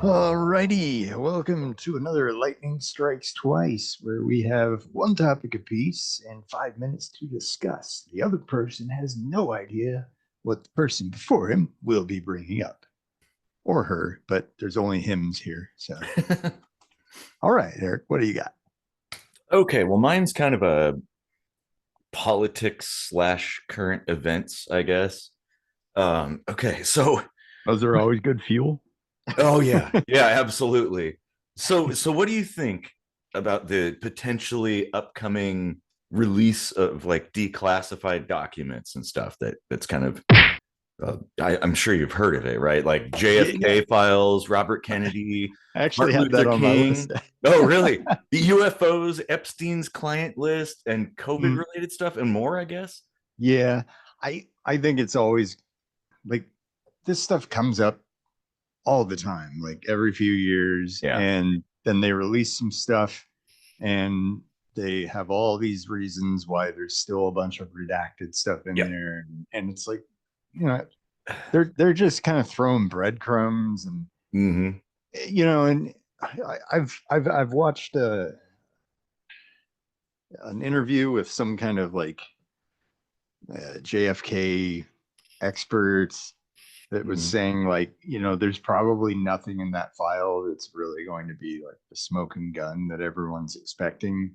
Alrighty, welcome to another Lightning Strikes Twice, where we have one topic apiece and 5 minutes to discuss. The other person has no idea what the person before him will be bringing up, or her, but there's only hims here. So, all right, Eric, what do you got? Okay, well, mine's kind of a politics slash current events, I guess. Okay, so Those are always good fuel. oh yeah, yeah, absolutely. So what do you think about the potentially upcoming release of like declassified documents and stuff that's kind of I'm sure you've heard of it, right? Like Yeah, JFK files, Robert Kennedy, I actually Martin had that Luther on my list. King. Oh, really? The UFOs, Epstein's client list, and COVID Mm, related stuff and more, I guess. yeah, I think it's always like this stuff comes up all the time, like every few years, Yeah. and then they release some stuff and they have all these reasons why there's still a bunch of redacted stuff in Yep. there, and it's like, you know, they're just kind of throwing breadcrumbs, and Hmm. and I've watched an interview with some kind of like JFK experts that was Hmm. saying, like, there's probably nothing in that file that's really going to be like the smoking gun that everyone's expecting.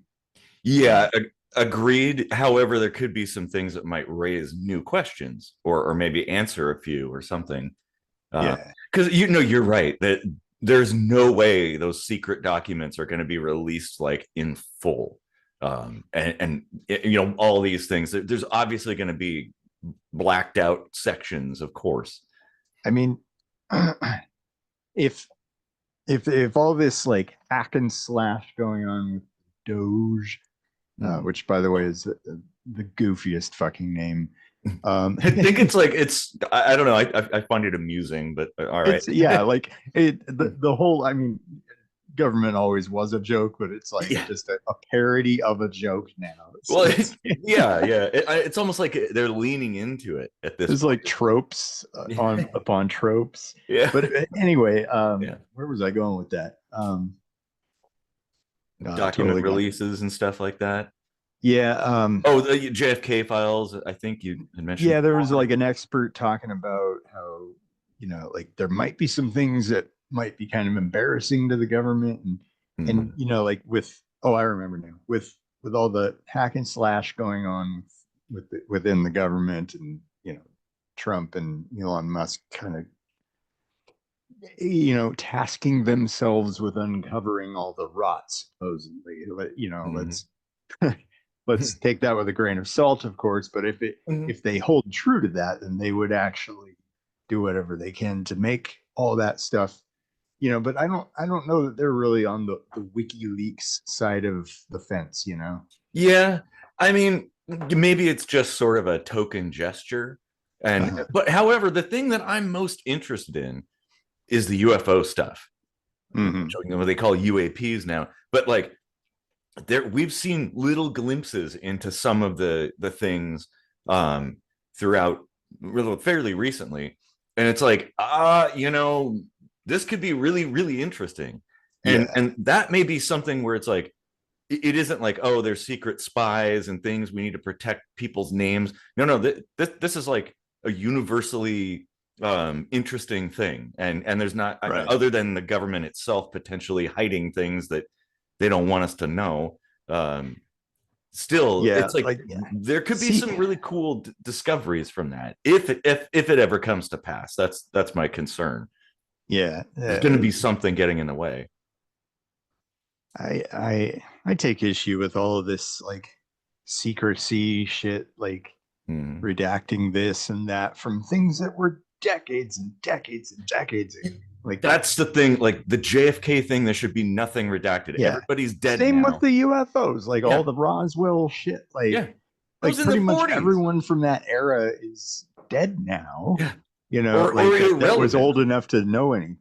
Yeah, uh, agreed. However, there could be some things that might raise new questions or maybe answer a few or something. yeah, Because you're right that there's no way those secret documents are going to be released like in full. And all these things. There's obviously going to be blacked out sections, of course. I mean, if if all this like hack and slash going on with Doge, Mm. which by the way is the goofiest fucking name. I think it's like I don't know. I find it amusing, but all right. It's, yeah, like the whole, I mean, government always was a joke, but it's like Yeah. just a parody of a joke now. It's, Well, it's yeah, yeah. It's almost like they're leaning into it at this there's like point. tropes on upon tropes. Yeah. But anyway, Yeah. where was I going with that? Document Totally gone. releases and stuff like that. Yeah, Oh, the JFK files, I think you had mentioned yeah, there was before. like an expert talking about how, like there might be some things that might be kind of embarrassing to the government, and Hmm. like with, oh, I remember now, with all the hack and slash going on within the government, and Trump and Elon Musk kind of tasking themselves with uncovering all the rot, supposedly. Hmm. Let's take that with a grain of salt, of course. But Hmm. if they hold true to that, then they would actually do whatever they can to make all that stuff. But I don't know that they're really on the WikiLeaks side of the fence. Yeah, I mean, maybe it's just sort of a token gesture. And Uh-huh. but however, the thing that I'm most interested in is the UFO stuff. Hmm. What they call UAPs now. But like there we've seen little glimpses into some of the things um throughout fairly recently, and it's like this could be really really interesting, Yeah. and that may be something where it's like it isn't like, oh, there's secret spies and things we need to protect people's names. No, this is like a universally interesting thing, and there's not Right. other than the government itself potentially hiding things that they don't want us to know. um, Still, Yeah. it's like Like, yeah. there could be See. some really cool discoveries from that if it ever comes to pass. That's my concern. Yeah. There's going to be something getting in the way. I take issue with all of this like secrecy shit, like Mhm. redacting this and that from things that were decades and decades and decades ago. Like, That's the thing. Like the JFK thing, there should be nothing redacted. yeah. Everybody's dead Same with now. the UFOs, like all Yeah, the Roswell shit. yeah. That was Like in the pretty much 40s. everyone from that era is dead now. Yeah, or Like that was irrelevant. old enough to know anything.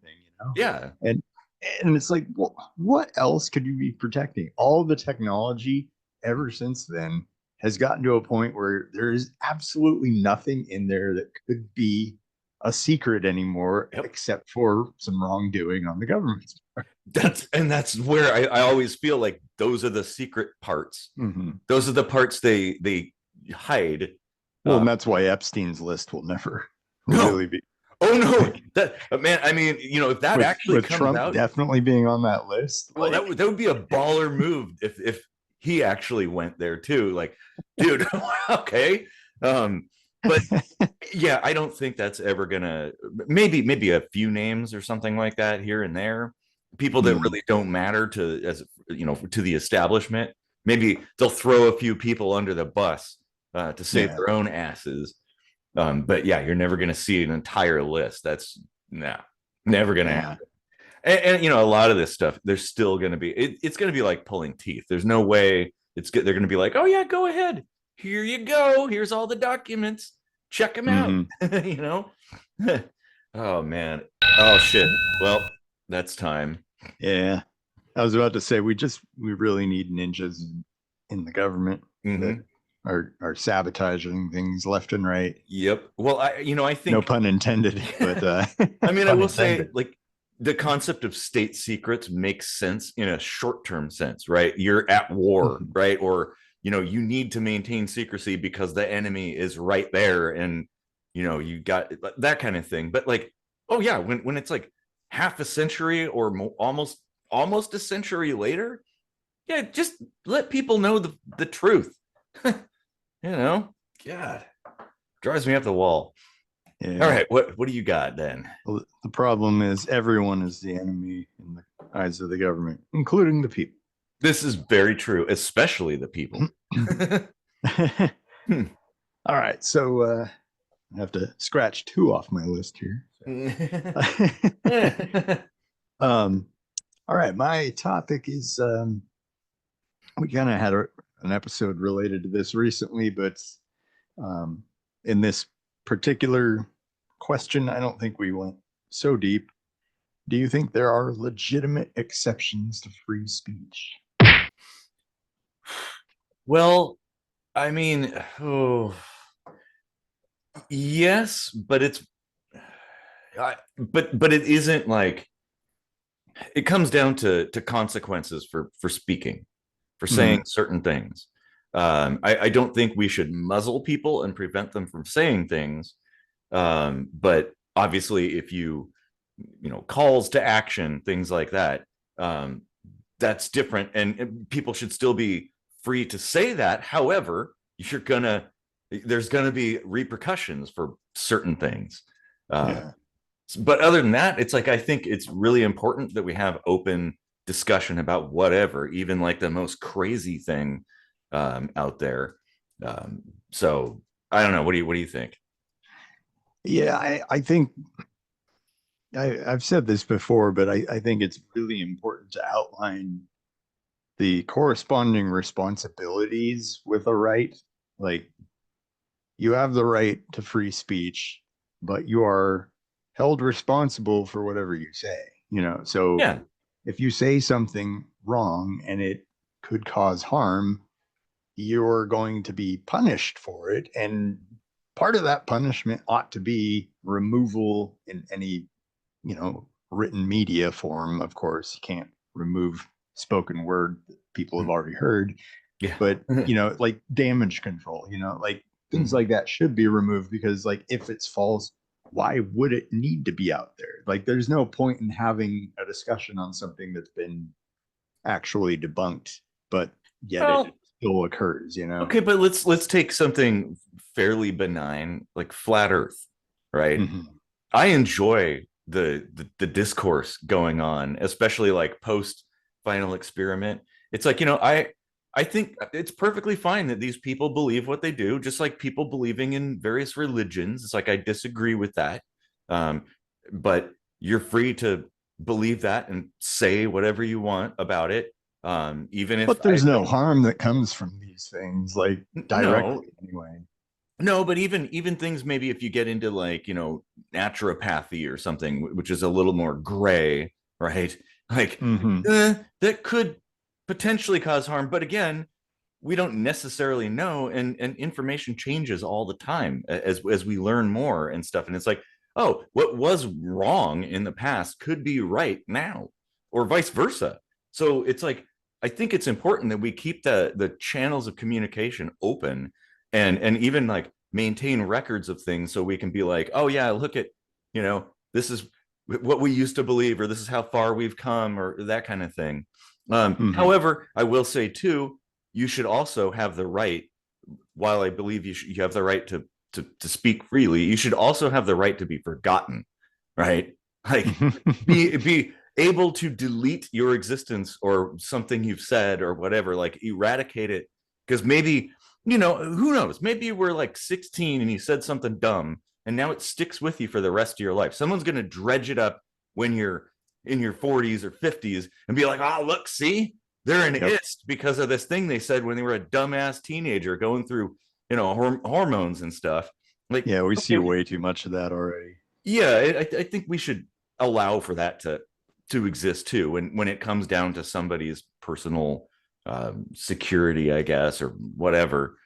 Yeah. And it's like, well, what else could you be protecting? All the technology ever since then has gotten to a point where there is absolutely nothing in there that could be a secret anymore, Yep. except for some wrongdoing on the government's part. That's where I always feel like those are the secret parts. Mm-hmm. Those are the parts they hide. Well, and that's why Epstein's list will never No. really be Oh no. like, That man, I mean, if that actually with comes Trump out, definitely being on that list. well, Like, that would be a baller move if he actually went there too. Like, dude, okay. But yeah, I don't think that's ever gonna. Maybe a few names or something like that here and there. People that mm, really don't matter to the establishment. Maybe they'll throw a few people under the bus to save yeah, their own asses. But yeah, you're never gonna see an entire list. That's nah, never gonna yeah, happen. And a lot of this stuff, there's still gonna be. It's gonna be like pulling teeth. There's no way it's good. They're gonna be like, oh yeah, go ahead. Here you go. Here's all the documents. Check them out. mm-hmm. you know. Oh man. Oh shit. Well, that's time. Yeah. I was about to say we really need ninjas in the government that Mm-hmm. are sabotaging things left and right. Yep. Well, I No think. pun intended, but I mean, I pun will say, intended. like, the concept of state secrets makes sense in a short-term sense, right? You're at war, Mhm. right? Or you need to maintain secrecy because the enemy is right there, and you got that kind of thing. But like, oh yeah, when it's like half a century or almost a century later, yeah, just let people know the truth. you know, God, drives me up the wall. All Yeah. right, what do you got then? Well, the problem is everyone is the enemy in the eyes of the government, including the people. This is very true, especially the people. Hmm. All right. So I have to scratch two off my list here. um, all right. My topic is we kind of had an episode related to this recently, but um, in this particular question, I don't think we went so deep. Do you think there are legitimate exceptions to free speech? Well, I mean, oh, yes, but but it isn't like it comes down to consequences for speaking, for saying Mm, certain things. I don't think we should muzzle people and prevent them from saying things. But obviously, if calls to action, things like that, um, that's different, and people should still be free to say that. However, you're gonna there's gonna be repercussions for certain things. Uh, yeah. but other than that, it's like I think it's really important that we have open discussion about whatever, even like the most crazy thing out there. So I don't know. What do you think? Yeah, I think I've said this before, but I think it's really important to outline the corresponding responsibilities with a right. Like you have the right to free speech, but you are held responsible for whatever you say, So Yeah. if you say something wrong and it could cause harm, you're going to be punished for it. And part of that punishment ought to be removal in any, written media form. Of course, you can't remove spoken word that people have already heard, Yeah. but like damage control, like things like that should be removed because like if it's false, why would it need to be out there? Like there's no point in having a discussion on something that's been actually debunked, but yet it Well, still occurs. okay, but let's take something fairly benign like flat Earth, right? Mm-hmm. I enjoy the discourse going on, especially like post final experiment. It's like, I think it's perfectly fine that these people believe what they do, just like people believing in various religions. It's like I disagree with that. Um, but you're free to believe that and say whatever you want about it. Even if But I there's no don't harm that comes from these things, like no, directly anyway. no, but even things maybe if you get into like naturopathy or something, which is a little more gray, right? Like Mm-hmm. that could potentially cause harm, but again, we don't necessarily know, and information changes all the time as we learn more and stuff. And it's like, oh, what was wrong in the past could be right now, or vice versa. So it's like, I think it's important that we keep the channels of communication open, and even like maintain records of things, so we can be like, oh yeah, look at, this is what we used to believe, or this is how far we've come, or that kind of thing. Mhm. However, I will say too, you should also have the right, while I believe you have the right to speak freely, you should also have the right to be forgotten, right? Like, be able to delete your existence, or something you've said or whatever, like eradicate it. Because maybe, who knows, maybe you were like 16 and you said something dumb, and now it sticks with you for the rest of your life. Someone's going to dredge it up when you're in your 40s or 50s and be like, oh, look, see, they're an Yep. ist because of this thing they said when they were a dumbass teenager going through, hormones and stuff. Like, Yeah, we see okay, way too much of that already. yeah, I think we should allow for that to exist too, when it comes down to somebody's personal security, I guess, or whatever.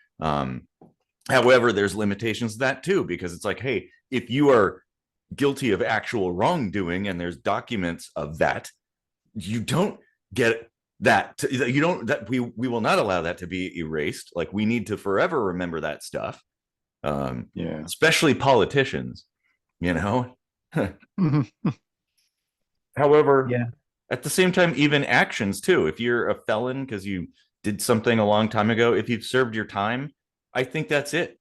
However, there's limitations to that too, because it's like, hey, if you are guilty of actual wrongdoing and there's documents of that, you don't get you don't, that we will not allow that to be erased. Like, we need to forever remember that stuff, Yeah. especially politicians, you know. Mhm. However, Yeah. at the same time, even actions too. If you're a felon because you did something a long time ago, if you've served your time, I think that's it.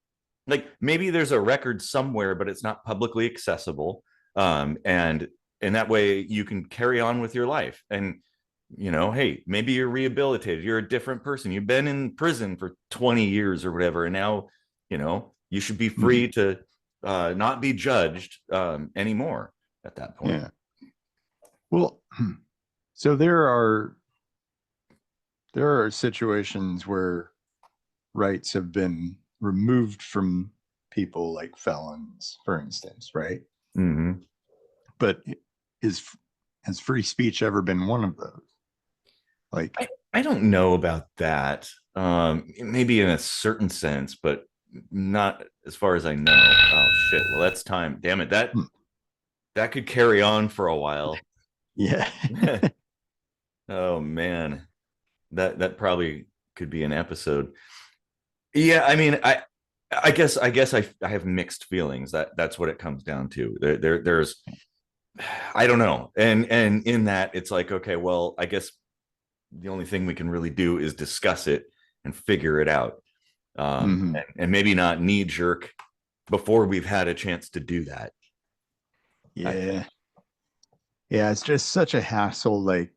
Like, maybe there's a record somewhere, but it's not publicly accessible. And that way you can carry on with your life. And, hey, maybe you're rehabilitated. You're a different person. You've been in prison for 20 years or whatever, and now, you should be Mhm. free to not be judged anymore at that point. Yeah. Well, so there are situations where rights have been removed from people like felons, for instance, right? Mm-hmm. But is has free speech ever been one of those? Like, I don't know about that. Maybe in a certain sense, but not as far as I know. Oh shit! Well, that's time. Damn it! That hmm, that could carry on for a while. yeah. Oh man, that probably could be an episode. Yeah, I mean, I guess I have mixed feelings. That's what it comes down to. There's, I don't know, and in that, it's like, okay, well, I guess the only thing we can really do is discuss it and figure it out, Hmm. and maybe not knee jerk before we've had a chance to do that. I, Yeah. Yeah, it's just such a hassle. Like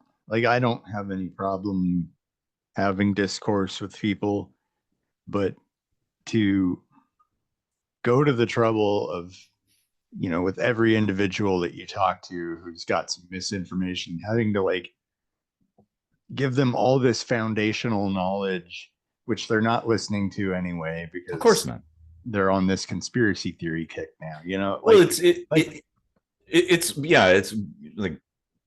I don't have any problem having discourse with people, but to go to the trouble of, with every individual that you talk to who's got some misinformation, having to like give them all this foundational knowledge, which they're not listening to anyway of course because not. they're on this conspiracy theory kick now, Well, like, it's yeah, it's like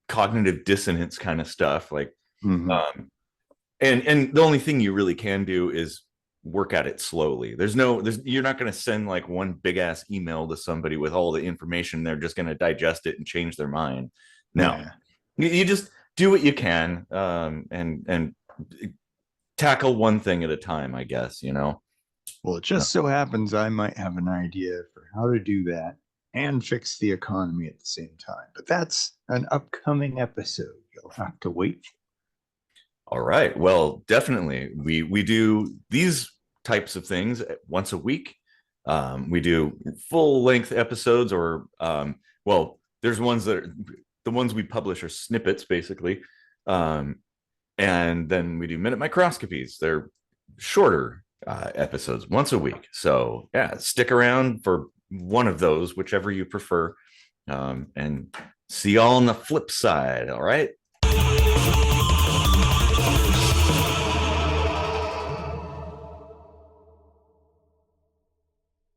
cognitive dissonance kind of stuff. Like, mhm. um, and the only thing you really can do is work at it slowly. There's you're not going to send like one big ass email to somebody with all the information. They're just going to digest it and change their mind. No, Yeah. you just do what you can, and tackle one thing at a time, I guess. Well, it just so happens I might have an idea for how to do that and fix the economy at the same time. But that's an upcoming episode. You'll have to wait. All right. Well, definitely. We do these types of things once a week. We do full length episodes, or well, there's ones that are, the ones we publish are snippets, basically. Um, and then we do minute microscopies. They're shorter episodes once a week. So yeah, stick around for one of those, whichever you prefer. And see y'all on the flip side. All right.